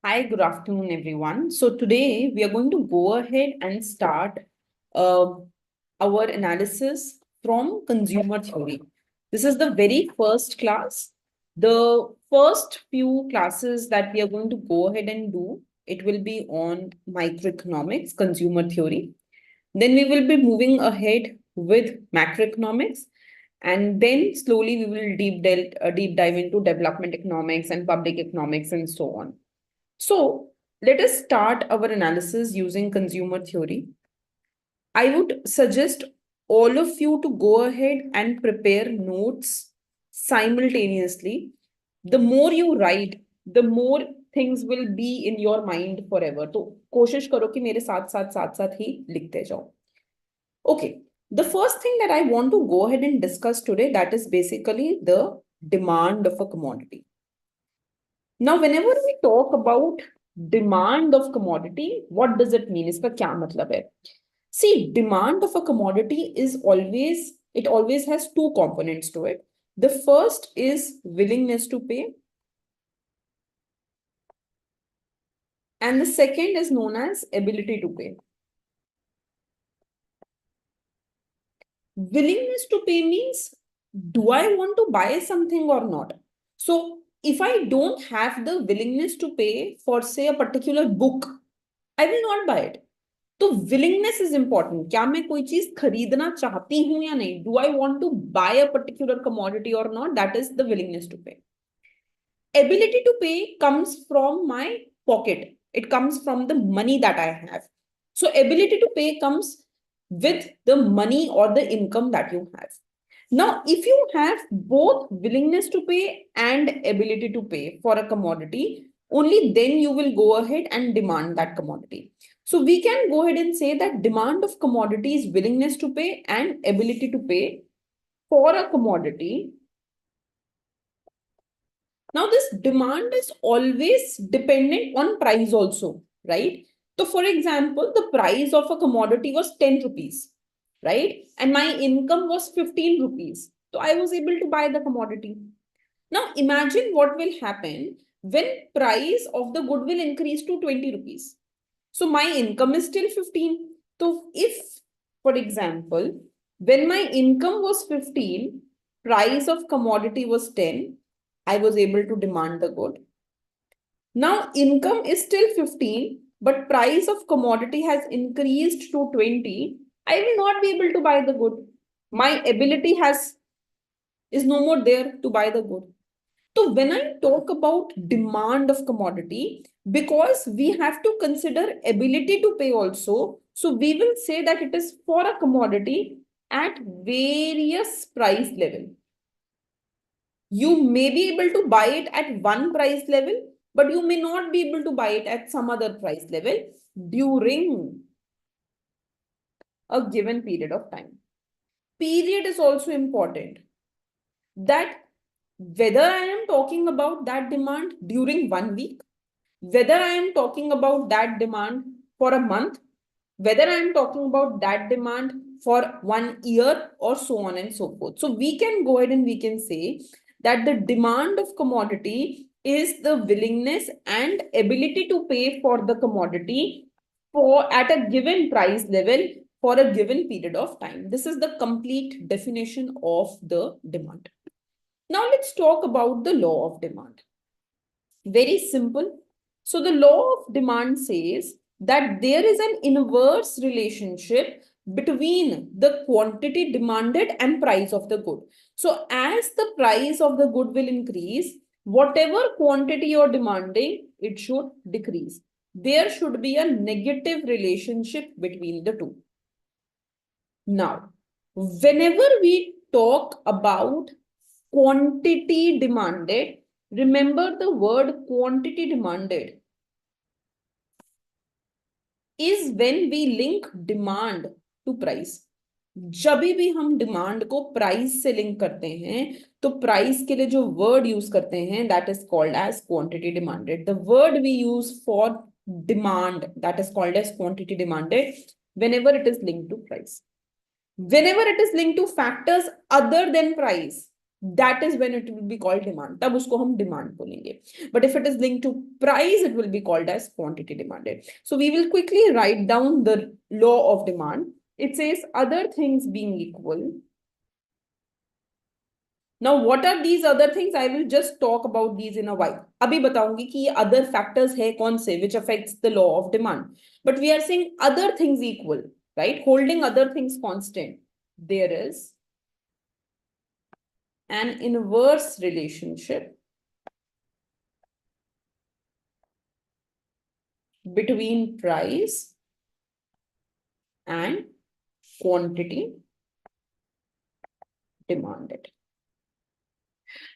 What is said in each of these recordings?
Hi, good afternoon, everyone. So today we are going to go ahead and start uh, our analysis from consumer theory. This is the very first class. The first few classes that we are going to go ahead and do, it will be on microeconomics, consumer theory. Then we will be moving ahead with macroeconomics. And then slowly we will deep dive into development economics and public economics and so on. So let us start our analysis using consumer theory. I would suggest all of you to go ahead and prepare notes simultaneously. The more you write, the more things will be in your mind forever. तो कोशिश करो कि मेरे साथ ही लिखते जाओ. Okay, the first thing that I want to go ahead and discuss today, that is basically the demand of a commodity. Now, whenever we talk about demand of commodity, what does it mean? इसका क्या मतलब है? See, demand of a commodity it always has two components to it. The first is willingness to pay. And the second is known as ability to pay. Willingness to pay means, do I want to buy something or not? So, if I don't have the willingness to pay for, say, a particular book, I will not buy it. तो willingness is important. क्या मैं कोई चीज खरीदना चाहती हूं या नहीं? Do I want to buy a particular commodity or not? That is the willingness to pay. Ability to pay comes from my pocket. It comes from the money that I have. So ability to pay comes with the money or the income that you have. Now, if you have both willingness to pay and ability to pay for a commodity, only then you will go ahead and demand that commodity. So we can go ahead and say that demand of commodity is willingness to pay and ability to pay for a commodity. Now, this demand is always dependent on price also, right? So, for example, the price of a commodity was 10 rupees, right? And my income was 15 rupees. So, I was able to buy the commodity. Now, imagine what will happen when price of the good will increase to 20 rupees. So, my income is still 15. So, if, for example, when my income was 15, price of commodity was 10, I was able to demand the good. Now, income is still 15, but price of commodity has increased to 20. I will not be able to buy the good. My ability is no more there to buy the good. So when I talk about demand of commodity, because we have to consider ability to pay also, so we will say that it is for a commodity at various price level. You may be able to buy it at one price level, but you may not be able to buy it at some other price level during a given period of time. Period is also important. That whether I am talking about that demand during 1 week, whether I am talking about that demand for a month, whether I am talking about that demand for 1 year or so on and so forth. So we can go ahead and we can say that the demand of commodity is the willingness and ability to pay for the commodity for at a given price level for a given period of time. This is the complete definition of the demand. Now let's talk about the law of demand. Very simple. So the law of demand says that there is an inverse relationship between the quantity demanded and price of the good. So as the price of the good will increase, whatever quantity you're demanding, it should decrease. There should be a negative relationship between the two. Now, whenever we talk about quantity demanded, remember the word quantity demanded is when we link demand to price. जब भी हम demand को price से link करते हैं तो price के लिए जो वर्ड यूज करते हैं that is called as quantity demanded. The word we use for demand that is called as quantity demanded whenever it is linked to price. Whenever it is linked to factors other than price, that is when it will be called demand. तब उसको हम demand बोलेंगे. But if it is linked to price, it will be called as quantity demanded. So we will quickly write down the law of demand. It says other things being equal. Now, what are these other things? I will just talk about these in a while. अभी बताऊंगी कि ये other factors है कौन से which affects the law of demand. But we are saying other things equal, right? Holding other things constant. There is an inverse relationship between price and quantity demanded.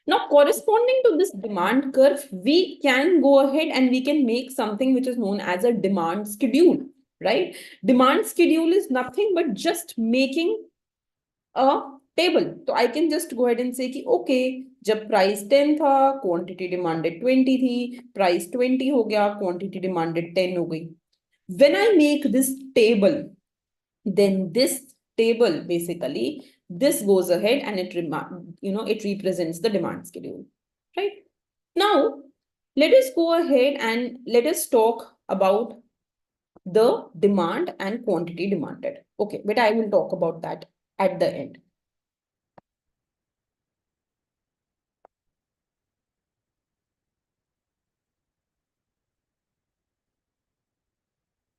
Now, corresponding to this demand curve, we can go ahead and we can make something which is known as a demand schedule, right? Demand schedule is nothing but just making a table. So I can just go ahead and say कि okay, जब price 10 था, quantity demanded 20 थी, price 20 हो गया, quantity demanded 10 हो गई. When I make this table, then this table basically this goes ahead and it it represents the demand schedule, right? Now let us go ahead and let us talk about the demand and quantity demanded. Okay, but I will talk about that at the end.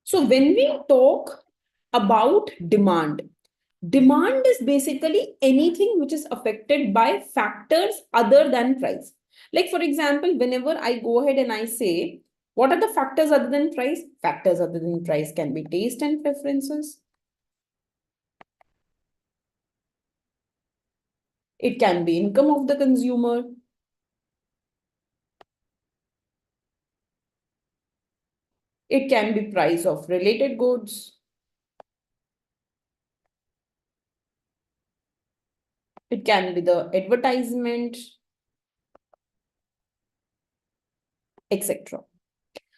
So when we talk about demand, demand is basically anything which is affected by factors other than price. Like for example, whenever I go ahead and I say, what are the factors other than price? Factors other than price can be taste and preferences. It can be income of the consumer. It can be price of related goods. It can be the advertisement, etc.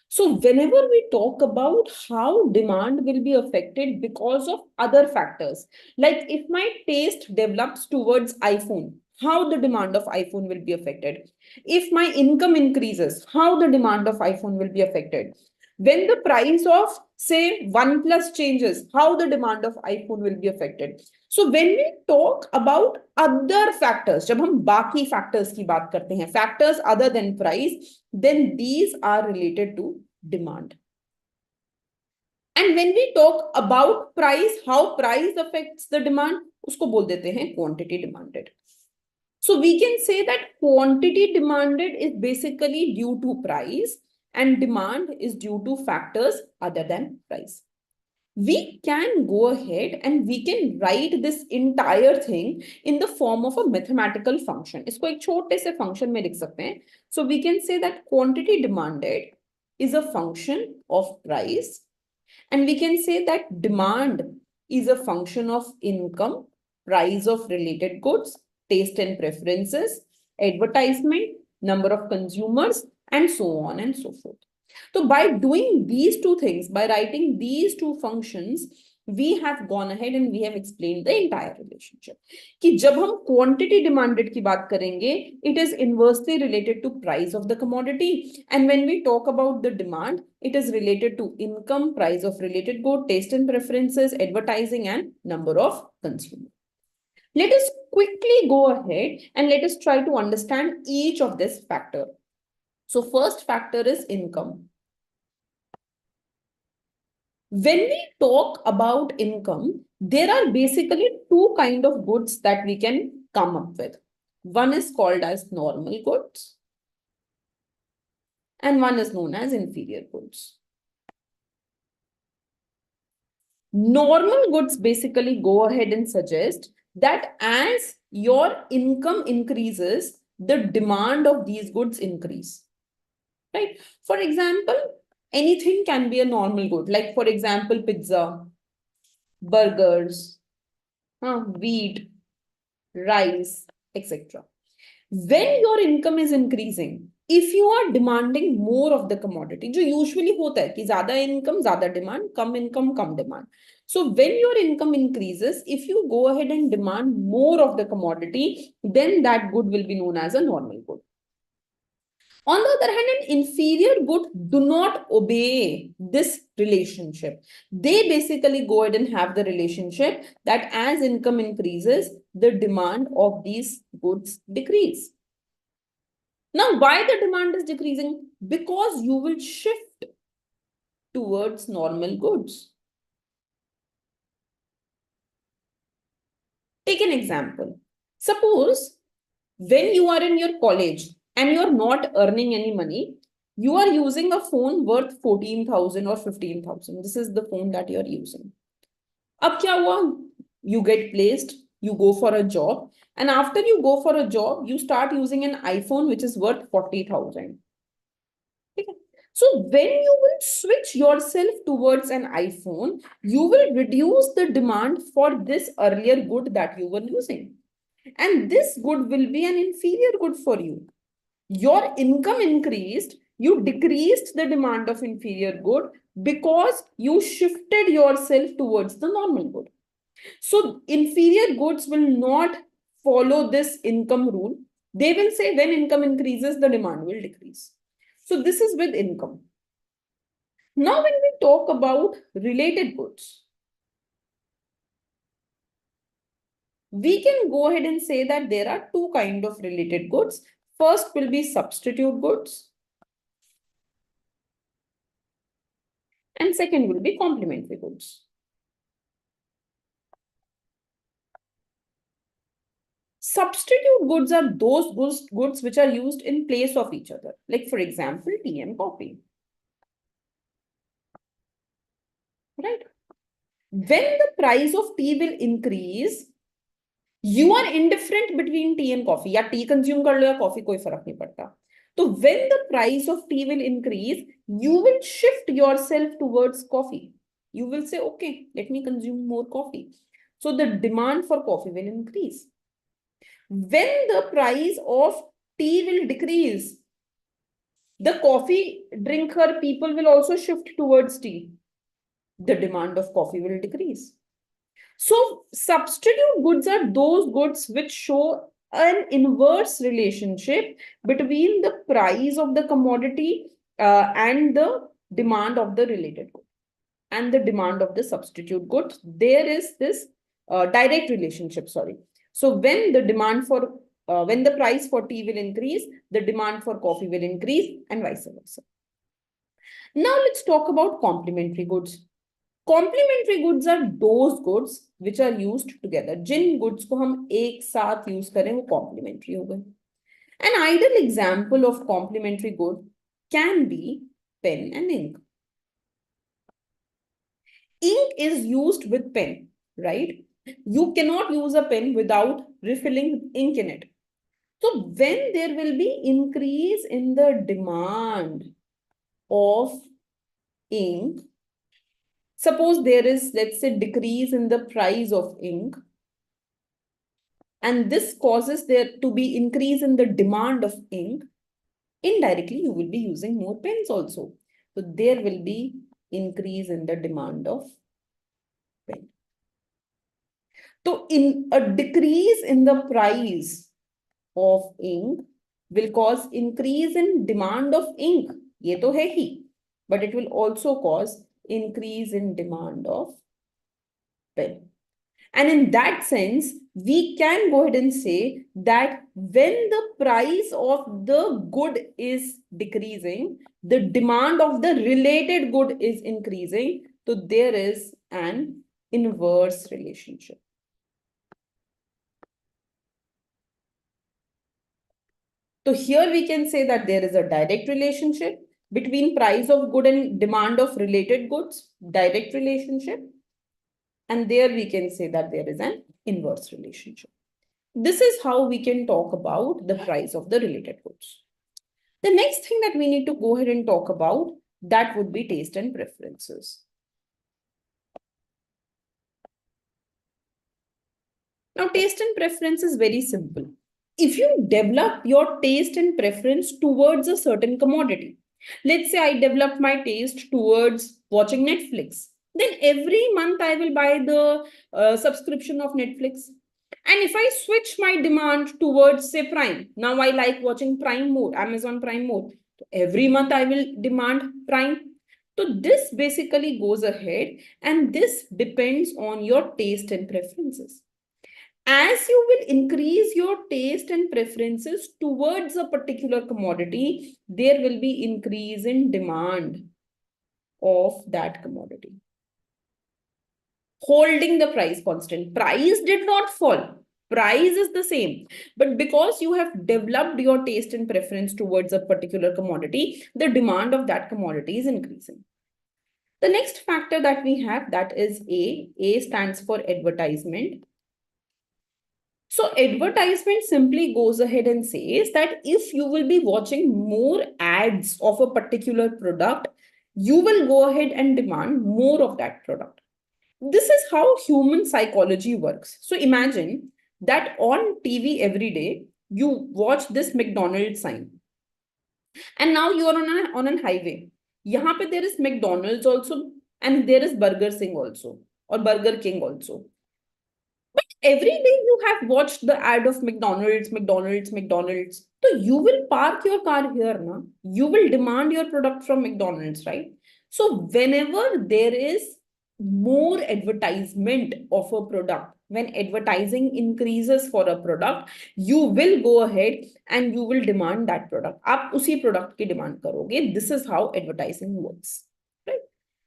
So whenever we talk about how demand will be affected because of other factors, like if my taste develops towards iPhone, how the demand of iPhone will be affected. If my income increases, how the demand of iPhone will be affected. When the price of say OnePlus changes, how the demand of iPhone will be affected. So when we talk about other factors, जब हम बाकी factors की बात करते हैं, factors other than price, then these are related to demand. And when we talk about price, how price affects the demand, उसको बोल देते हैं quantity demanded. So we can say that quantity demanded is basically due to price and demand is due to factors other than price. We can go ahead and we can write this entire thing in the form of a mathematical function. इसको एक छोटे से function में लिख सकते हैं. So we can say that quantity demanded is a function of price, and we can say that demand is a function of income, price of related goods, taste and preferences, advertisement, number of consumers, and so on and so forth. So by doing these two things, by writing these two functions, we have gone ahead and we have explained the entire relationship. कि जब हम quantity demanded की बात करेंगे, it is inversely related to price of the commodity. And when we talk about the demand, it is related to income, price of related good, taste and preferences, advertising, and number of consumers. Let us quickly go ahead and let us try to understand each of this factor. So first factor is income. When we talk about income, there are basically two kinds of goods that we can come up with. One is called as normal goods and one is known as inferior goods. Normal goods basically go ahead and suggest that as your income increases, the demand of these goods increase. Right? For example, anything can be a normal good. Like for example, pizza, burgers, wheat, rice, etc. When your income is increasing, if you are demanding more of the commodity, जो usually होता है कि ज़्यादा income ज़्यादा demand, come income come demand. So when your income increases, if you go ahead and demand more of the commodity, then that good will be known as a normal good. On the other hand, an inferior good do not obey this relationship. They basically go ahead and have the relationship that as income increases, the demand of these goods decrease. Now, why the demand is decreasing? Because you will shift towards normal goods. Take an example. Suppose when you are in your college and you are not earning any money, you are using a phone worth 14,000 or 15,000. This is the phone that you are using. Ab kya hua? You get placed, you go for a job, and after you go for a job, you start using an iPhone which is worth 40,000. So when you will switch yourself towards an iPhone, you will reduce the demand for this earlier good that you were using. And this good will be an inferior good for you. Your income increased, you decreased the demand of inferior good because you shifted yourself towards the normal good. So inferior goods will not follow this income rule. They will say when income increases, the demand will decrease. So this is with income. Now, when we talk about related goods, we can go ahead and say that there are two kinds of related goods. First will be substitute goods, and second will be complementary goods. Substitute goods are those goods which are used in place of each other. Like for example, tea and coffee. Right? When the price of tea will increase, you are indifferent between tea and coffee. या tea consume कर लो या coffee कोई फर्क नहीं पड़ता. So when the price of tea will increase, you will shift yourself towards coffee. You will say, okay, let me consume more coffee. So the demand for coffee will increase. When the price of tea will decrease, the coffee drinker people will also shift towards tea. The demand of coffee will decrease. So substitute goods are those goods which show an inverse relationship between the price of the commodity and the demand of the related good and the demand of the substitute goods. There is this direct relationship, sorry. So when the demand for, when the price for tea will increase, the demand for coffee will increase and vice versa. Now let's talk about complementary goods. Complementary goods are those goods which are used together. Jin goods को हम एक साथ use करें वो complementary हो गए. An ideal example of complementary good can be pen and ink. Ink is used with pen, right? You cannot use a pen without refilling ink in it. So when there will be increase in the demand of ink, suppose there is, let's say, decrease in the price of ink, and this causes there to be increase in the demand of ink, indirectly you will be using more pens also. So there will be increase in the demand of pen. So in a decrease in the price of ink will cause increase in demand of ink. ये तो है ही, but it will also cause increase in demand of pen. And in that sense, we can go ahead and say that when the price of the good is decreasing, the demand of the related good is increasing. So there is an inverse relationship. So here we can say that there is a direct relationship between price of good and demand of related goods, direct relationship. And there we can say that there is an inverse relationship. This is how we can talk about the price of the related goods. The next thing that we need to go ahead and talk about, that would be taste and preferences. Now, taste and preference is very simple. If you develop your taste and preference towards a certain commodity, let's say I developed my taste towards watching Netflix, then every month I will buy the subscription of Netflix. And if I switch my demand towards, say, Prime, now I like watching Prime more, Amazon Prime more. So every month I will demand Prime. So this basically goes ahead, and this depends on your taste and preferences. As you will increase your taste and preferences towards a particular commodity, there will be increase in demand of that commodity. Holding the price constant. Price did not fall. Price is the same. But because you have developed your taste and preference towards a particular commodity, the demand of that commodity is increasing. The next factor that we have, that is A. A stands for advertisement. So advertisement simply goes ahead and says that if you will be watching more ads of a particular product, you will go ahead and demand more of that product. This is how human psychology works. So imagine that on TV every day, you watch this McDonald's sign. And now you are on a highway. Yahan pe there is McDonald's also, and there is Burger King also, or Burger King also. Every day you have watched the ad of McDonald's, McDonald's, McDonald's. So you will park your car here, na? You will demand your product from McDonald's, right? So whenever there is more advertisement of a product, when advertising increases for a product, you will go ahead and you will demand that product. आप उसी product की demand करोगे. This is how advertising works, right?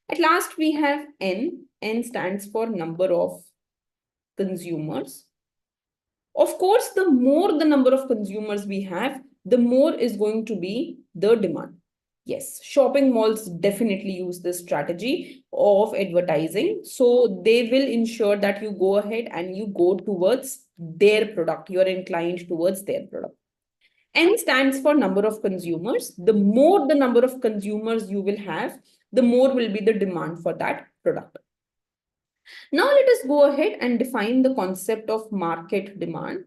At last we have N. N stands for number of consumers. Of course, the more the number of consumers we have, the more is going to be the demand. Yes, shopping malls definitely use this strategy of advertising. So they will ensure that you go ahead and you go towards their product. You are inclined towards their product. N stands for number of consumers. The more the number of consumers you will have, the more will be the demand for that product. Now let us go ahead and define the concept of market demand.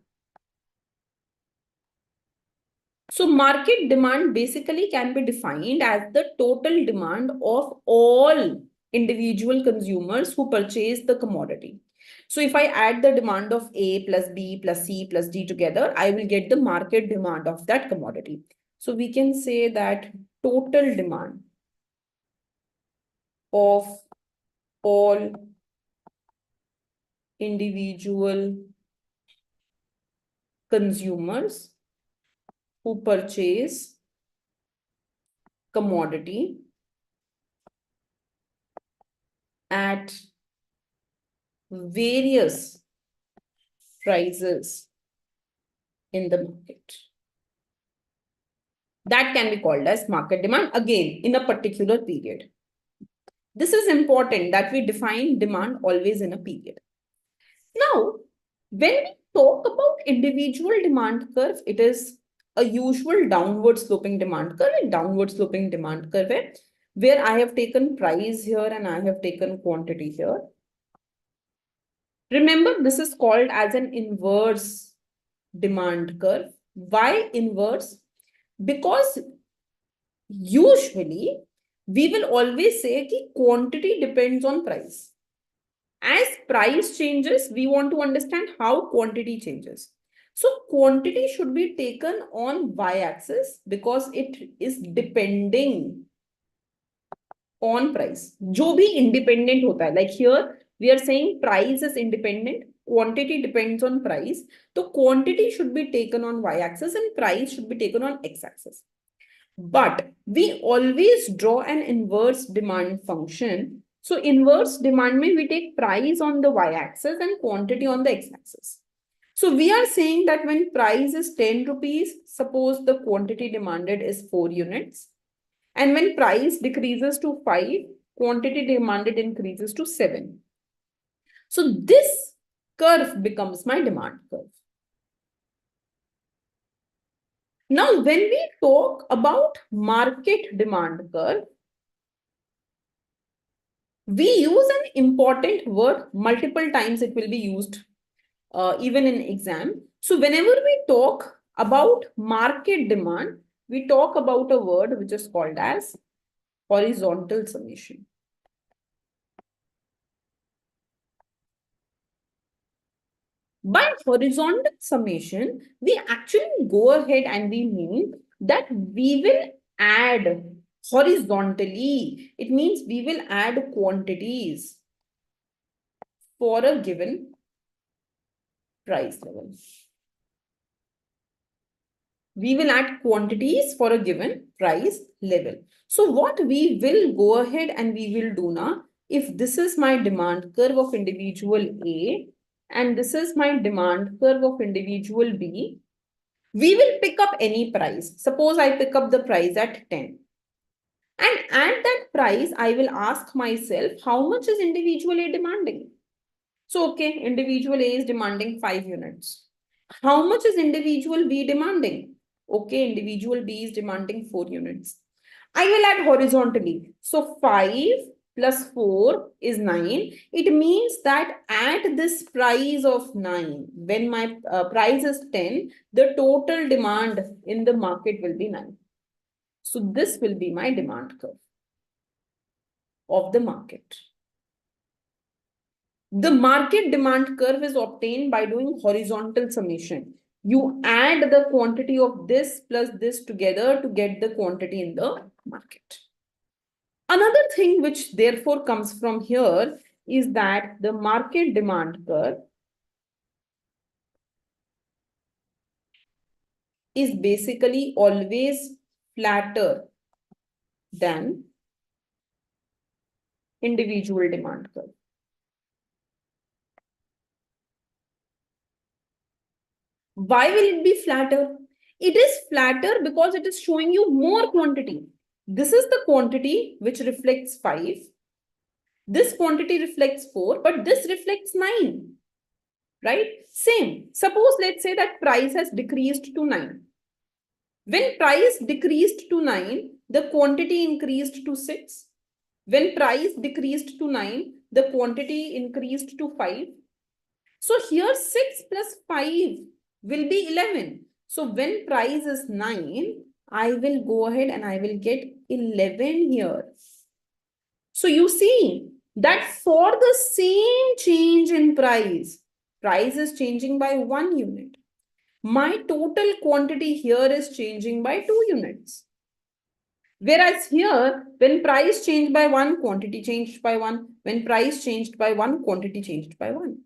So market demand basically can be defined as the total demand of all individual consumers who purchase the commodity. So if I add the demand of A plus B plus C plus D together, I will get the market demand of that commodity. So we can say that total demand of all individual consumers who purchase commodity at various prices in the market. That can be called as market demand, again, in a particular period. This is important that we define demand always in a period. Now, when we talk about individual demand curve, it is a usual downward sloping demand curve. A downward sloping demand curve where I have taken price here and I have taken quantity here. Remember, this is called as an inverse demand curve. Why inverse? Because usually we will always say that quantity depends on price. As price changes, we want to understand how quantity changes. So quantity should be taken on y-axis because it is depending on price. जो भी independent होता है, like here we are saying price is independent, quantity depends on price. So quantity should be taken on y-axis and price should be taken on x-axis. But we always draw an inverse demand function. So inverse demand means we take price on the y-axis and quantity on the x-axis. So we are saying that when price is 10 rupees, suppose the quantity demanded is 4 units. And when price decreases to 5, quantity demanded increases to 7. So this curve becomes my demand curve. Now, when we talk about market demand curve, we use an important word multiple times. It will be used even in exam. So whenever we talk about market demand, we talk about a word which is called as horizontal summation. By horizontal summation, we actually go ahead and we mean that we will add horizontally. It means we will add quantities for a given price level. We will add quantities for a given price level. So what we will go ahead and we will do now, if this is my demand curve of individual A and this is my demand curve of individual B, we will pick up any price. Suppose I pick up the price at 10. And at that price, I will ask myself, how much is individual A demanding? So, okay, individual A is demanding 5 units. How much is individual B demanding? Okay, individual B is demanding 4 units. I will add horizontally. So 5 plus 4 is 9. It means that at this price of 9, when my price is 10, the total demand in the market will be 9. So this will be my demand curve of the market. The market demand curve is obtained by doing horizontal summation. You add the quantity of this plus this together to get the quantity in the market. Another thing which therefore comes from here is that the market demand curve is basically always flatter than individual demand curve. Why will it be flatter? It is flatter because it is showing you more quantity. This is the quantity which reflects 5. This quantity reflects 4, but this reflects 9. Right? Same. Suppose let's say that price has decreased to 9. When price decreased to 9, the quantity increased to 6. When price decreased to 9, the quantity increased to 5. So here 6 plus 5 will be 11. So when price is 9, I will go ahead and I will get 11 here. So you see that for the same change in price is changing by 1 unit. My total quantity here is changing by 2 units. Whereas here, when price changed by 1, quantity changed by 1. When price changed by 1, quantity changed by 1.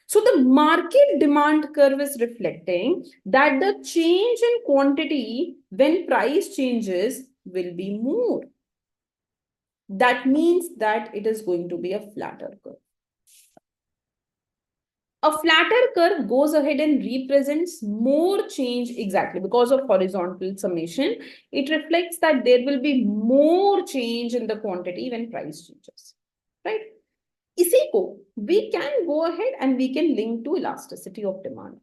So the market demand curve is reflecting that the change in quantity when price changes will be more. That means that it is going to be a flatter curve. A flatter curve goes ahead and represents more change exactly because of horizontal summation. It reflects that there will be more change in the quantity when price changes, right? इसी को we can go ahead and we can link to elasticity of demand.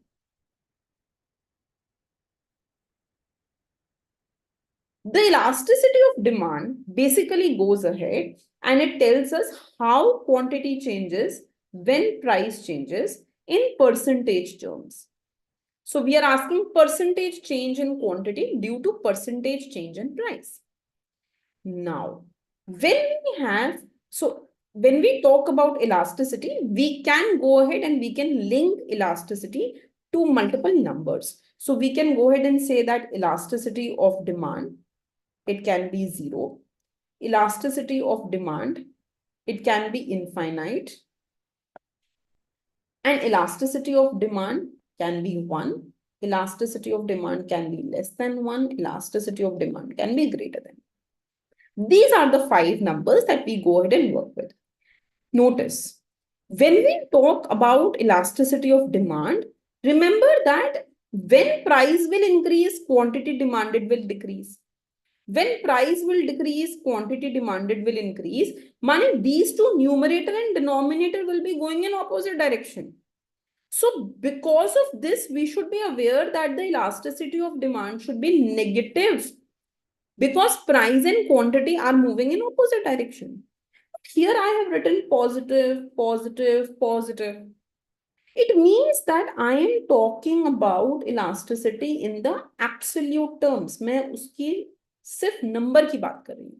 The elasticity of demand basically goes ahead and it tells us how quantity changes when price changes in percentage terms. So we are asking percentage change in quantity due to percentage change in price. Now, when we talk about elasticity, we can go ahead and we can link elasticity to multiple numbers. So we can go ahead and say that elasticity of demand, it can be 0. Elasticity of demand, it can be infinite. And elasticity of demand can be 1. Elasticity of demand can be less than 1. Elasticity of demand can be greater than. These are the 5 numbers that we go ahead and work with. Notice, when we talk about elasticity of demand, remember that when price will increase, quantity demanded will decrease. When price will decrease, quantity demanded will increase. Meaning these two, numerator and denominator, will be going in opposite direction. So because of this, we should be aware that the elasticity of demand should be negative because price and quantity are moving in opposite direction. Here I have written positive, positive, positive. It means that I am talking about elasticity in the absolute terms. मैं उसकी सिर्फ number की बात कर रही हूँ.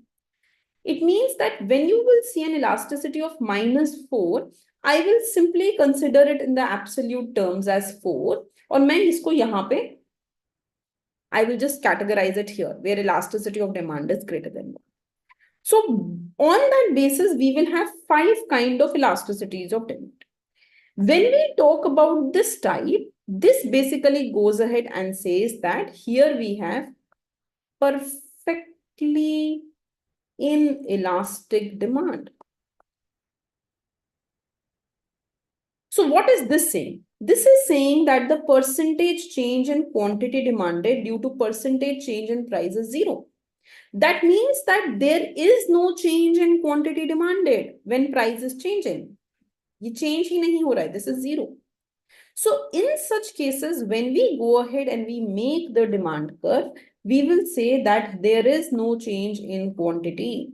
It means that when you will see an elasticity of -4, I will simply consider it in the absolute terms as 4. और मैं इसको यहाँ पे I will just categorize it here where elasticity of demand is greater than 1. So on that basis, we will have 5 kind of elasticities of demand. When we talk about this type, this basically goes ahead and says that here we have perfectly inelastic demand. So what is this saying? This is saying that the percentage change in quantity demanded due to percentage change in price is 0. That means that there is no change in quantity demanded when price is changing. ये change ही नहीं हो रहा है. This is 0. So in such cases, when we go ahead and we make the demand curve, we will say that there is no change in quantity.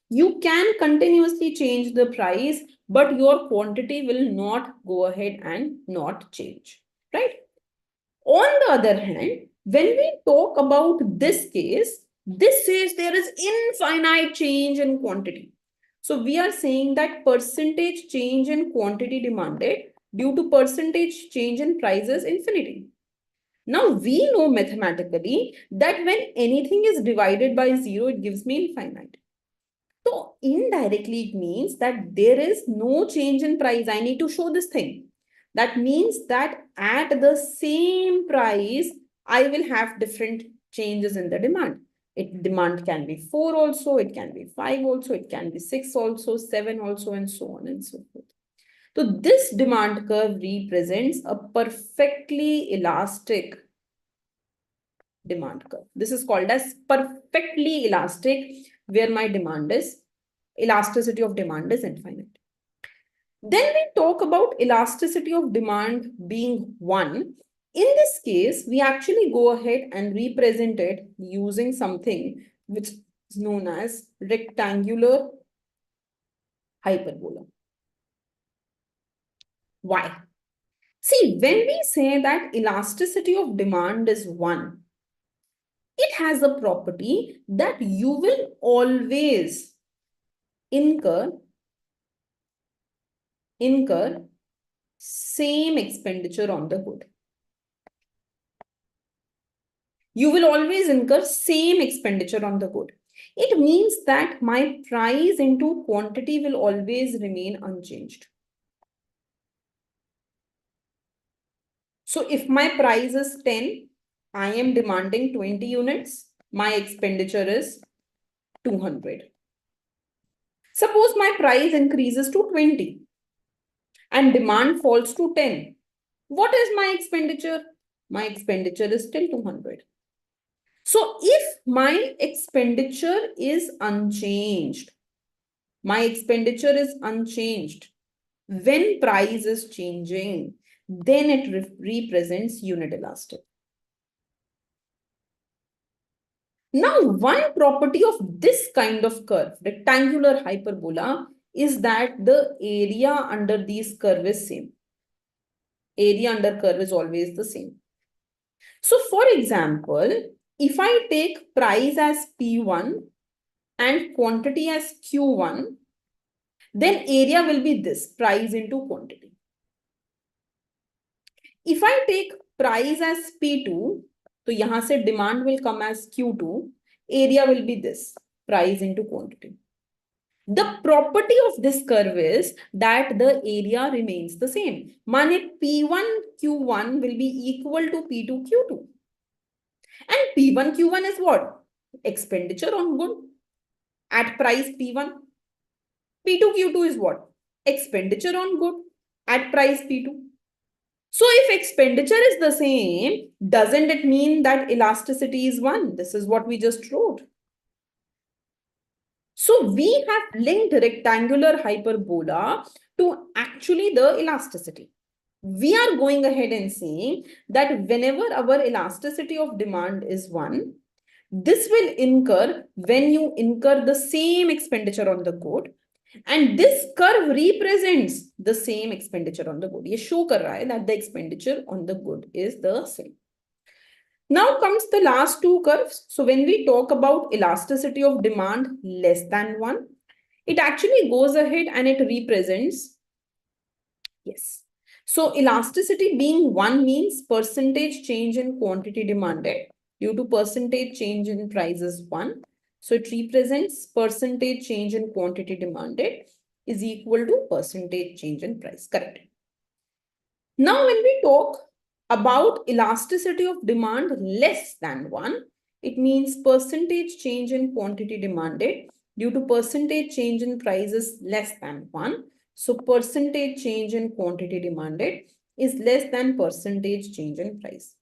You can continuously change the price, but your quantity will not go ahead and not change, right? On the other hand, when we talk about this case, this says there is infinite change in quantity. So we are saying that percentage change in quantity demanded due to percentage change in price is infinity. Now we know mathematically that when anything is divided by 0, it gives me infinite. So indirectly it means that there is no change in price. I need to show this thing. That means that at the same price, I will have different changes in the demand. Demand can be 4 also, it can be 5 also, it can be 6 also, 7 also, and so on and so forth. So this demand curve represents a perfectly elastic demand curve. This is called as perfectly elastic, where my demand is, elasticity of demand is infinite. Then we talk about elasticity of demand being 1. In this case, we actually go ahead and represent it using something which is known as rectangular hyperbola. Why? See, when we say that elasticity of demand is 1, it has a property that you will always incur same expenditure on the good. You will always incur same expenditure on the good. It means that my price into quantity will always remain unchanged. So if my price is 10, I am demanding 20 units. My expenditure is 200. Suppose my price increases to 20 and demand falls to 10. What is my expenditure? My expenditure is still 200. So if my expenditure is unchanged, when price is changing, then it represents unit elastic. Now, one property of this kind of curve, rectangular hyperbola, is that the area under these curve is same. Area under curve is always the same. So, for example, if I take price as P1 and quantity as Q1, then area will be this, price into quantity. If I take price as P2, so यहाँ से demand will come as Q2, area will be this, price into quantity. The property of this curve is that the area remains the same. माने P1 Q1 will be equal to P2 Q2. And P1 Q1 is what? Expenditure on good at price P1. P2 Q2 is what? Expenditure on good at price P2. So if expenditure is the same, doesn't it mean that elasticity is 1? This is what we just wrote. So we have linked rectangular hyperbola to actually the elasticity. We are going ahead and saying that whenever our elasticity of demand is 1, this will incur when you incur the same expenditure on the good. And this curve represents the same expenditure on the good. ये show कर रहा है that the expenditure on the good is the same. Now comes the last two curves. So when we talk about elasticity of demand less than 1, it actually goes ahead and it represents, yes. So elasticity being 1 means percentage change in quantity demanded due to percentage change in price is 1. So it represents percentage change in quantity demanded is equal to percentage change in price. Correct. Now, when we talk about elasticity of demand less than 1, it means percentage change in quantity demanded due to percentage change in prices less than 1. So, percentage change in quantity demanded is less than percentage change in price.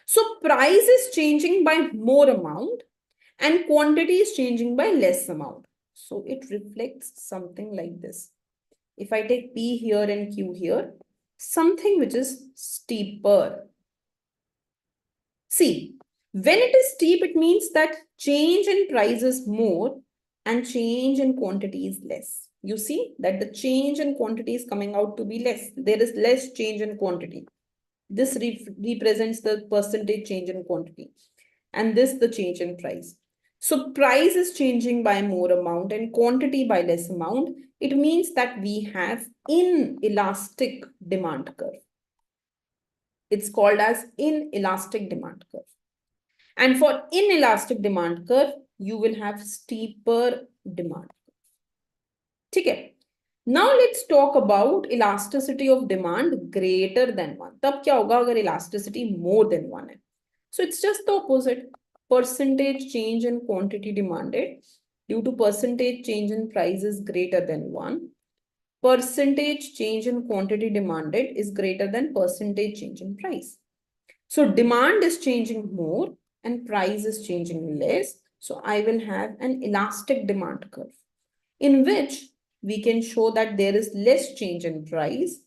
So, price is changing by more amount and quantity is changing by less amount. So, it reflects something like this. If I take P here and Q here, something which is steeper. See, when it is steep, it means that change in price is more and change in quantity is less. You see that the change in quantity is coming out to be less. There is less change in quantity. This represents the percentage change in quantity. And this the change in price. So price is changing by more amount and quantity by less amount. It means that we have inelastic demand curve. It's called as inelastic demand curve. And for inelastic demand curve, you will have steeper demand curve. Okay. Now let's talk about elasticity of demand greater than 1. तब क्या होगा अगर elasticity more than 1 है? So it's just the opposite. Percentage change in quantity demanded due to percentage change in price is greater than 1. Percentage change in quantity demanded is greater than percentage change in price. So demand is changing more and price is changing less. So I will have an elastic demand curve in which we can show that there is less change in price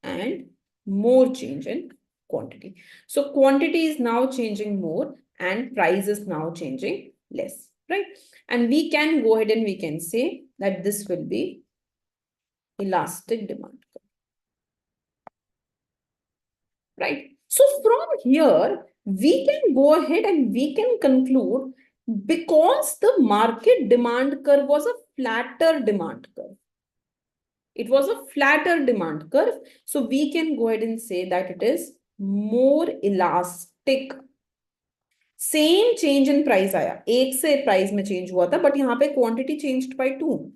and more change in quantity. So quantity is now changing more and price is now changing less, right? And we can go ahead and we can say that this will be elastic demand curve, right? So from here, we can go ahead and we can conclude because the market demand curve was a flatter demand curve. It was a flatter demand curve. So we can go ahead and say that it is more elastic. Same change in price आया, एक से price में change हुआ था, but यहाँ पे quantity changed by 2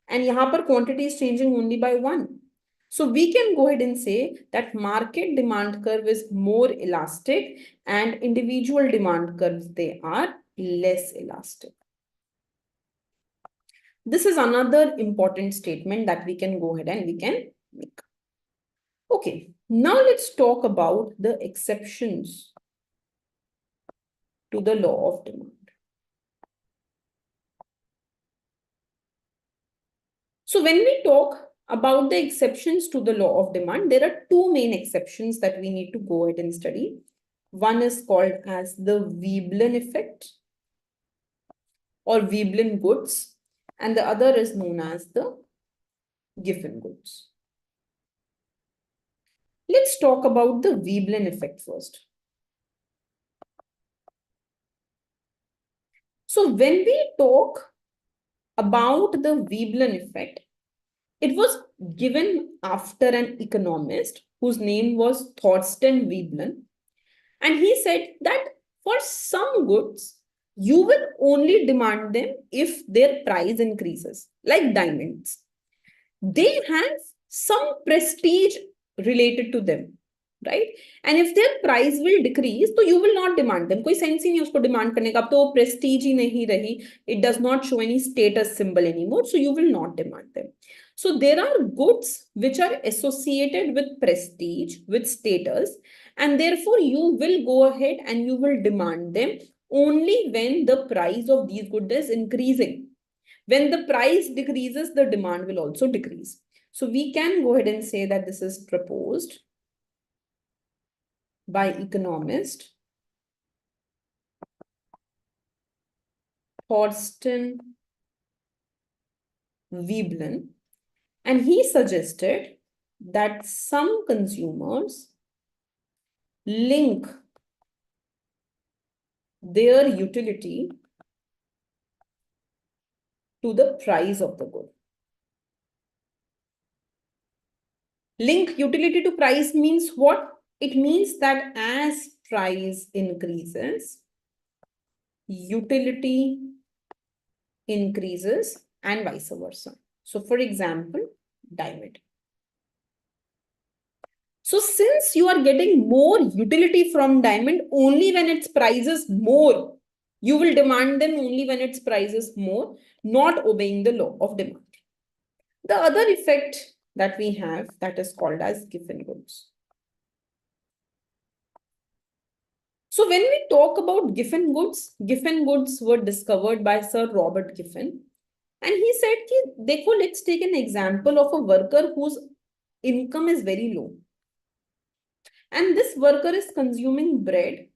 and यहाँ पर quantity is changing only by 1. So we can go ahead and say that market demand curve is more elastic and individual demand curves, they are less elastic. This is another important statement that we can go ahead and we can make. Okay, now let's talk about the exceptions to the law of demand. So when we talk about the exceptions to the law of demand, there are two main exceptions that we need to go ahead and study. One is called as the Veblen effect or Veblen goods, and the other is known as the Giffen goods. Let's talk about the Veblen effect first. So when we talk about the Veblen effect, it was given after an economist whose name was Thorsten Veblen. And he said that for some goods, you will only demand them if their price increases, like diamonds. They have some prestige related to them, right? And if their price will decrease, so you will not demand them. कोई sense ही नहीं उसको demand करने का, अब तो prestige ही नहीं रही. It does not show any status symbol anymore, so you will not demand them. So there are goods which are associated with prestige, with status, and therefore you will go ahead and you will demand them only when the price of these goods is increasing. When the price decreases, the demand will also decrease. So we can go ahead and say that this is proposed by economist Thorsten Veblen, and he suggested that some consumers link their utility to the price of the good. Link utility to price means what? It means that as price increases, utility increases and vice versa. So for example, diamond. So since you are getting more utility from diamond only when its price is more, you will demand them only when its price is more, not obeying the law of demand. The other effect that we have, that is called as given goods. So when we talk about given goods were discovered by Sir Robert Giffen. And he said, Dekho, let's take an example of a worker whose income is very low. And this worker is consuming bread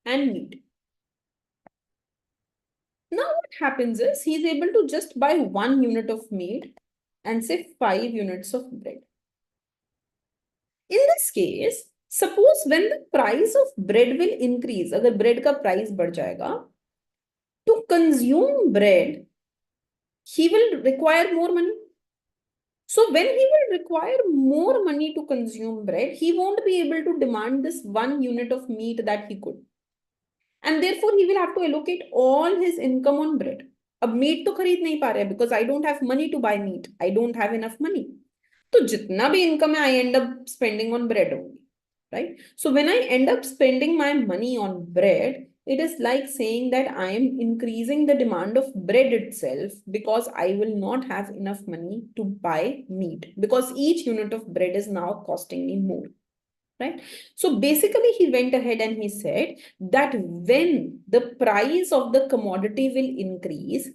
and meat. Now what happens is he is able to just buy 1 unit of meat and say 5 units of bread. In this case, suppose when the price of bread will increase, agar bread ka price बढ़ जाएगा, to consume bread, he will require more money. So when he will require more money to consume bread, he won't be able to demand this 1 unit of meat that he could. And therefore, he will have to allocate all his income on bread. अब meat तो खरीद नहीं पा रहे because I don't have money to buy meat. I don't have enough money. तो जितना भी income है, I end up spending on bread only, right? So when I end up spending my money on bread, it is like saying that I am increasing the demand of bread itself because I will not have enough money to buy meat because each unit of bread is now costing me more. Right? So basically, he went ahead and he said that when the price of the commodity will increase,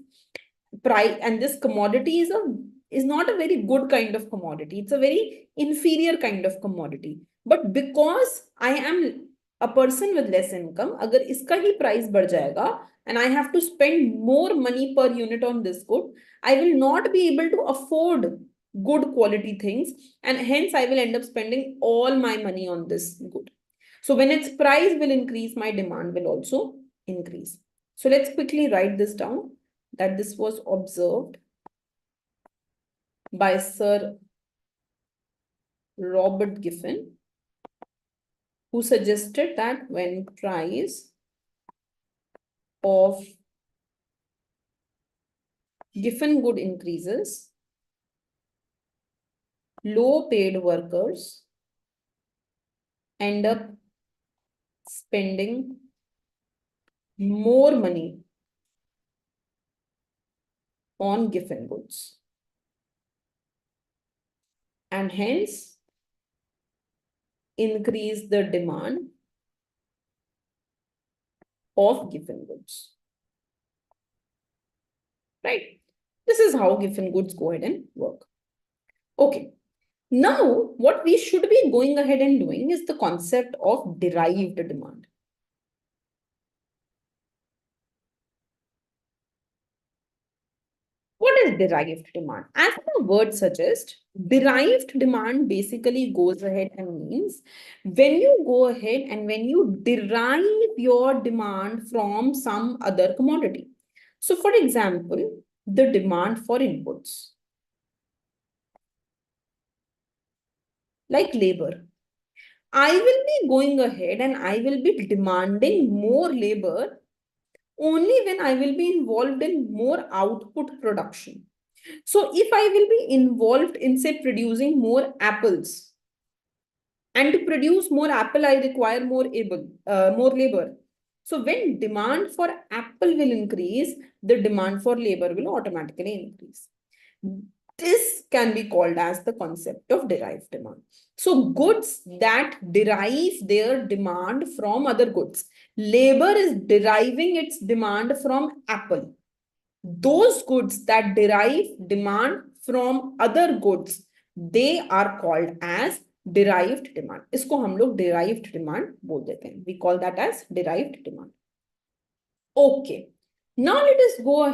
and this commodity is not a very good kind of commodity. It's a very inferior kind of commodity. But because I am a person with less income, agar iska hi price बढ़ जाएगा and I have to spend more money per unit on this good, I will not be able to afford good quality things, and hence I will end up spending all my money on this good. So when its price will increase, my demand will also increase. So let's quickly write this down, that this was observed by Sir Robert Giffen, who suggested that when price of given good increases, low paid workers end up spending more money on given goods, and hence increase the demand of given goods. Right? This is how given goods go ahead and work. Okay. Now, what we should be going ahead and doing is the concept of derived demand. What is derived demand? As the word suggests, derived demand basically goes ahead and means when you go ahead and when you derive your demand from some other commodity. So, for example, the demand for inputs like labor. I will be going ahead and I will be demanding more labor only when I will be involved in more output production. So if I will be involved in, say, producing more apples, and to produce more apple, I require more labor. So when demand for apple will increase, the demand for labor will automatically increase. This can be called as the concept of derived demand. So goods that derive their demand from other goods. Labor is deriving its demand from apple. Those goods that derive demand from other goods, they are called as derived demand. इसको हम लोग derived demand बोल देते हैं. We call that as derived demand. Okay. Now let us go ahead.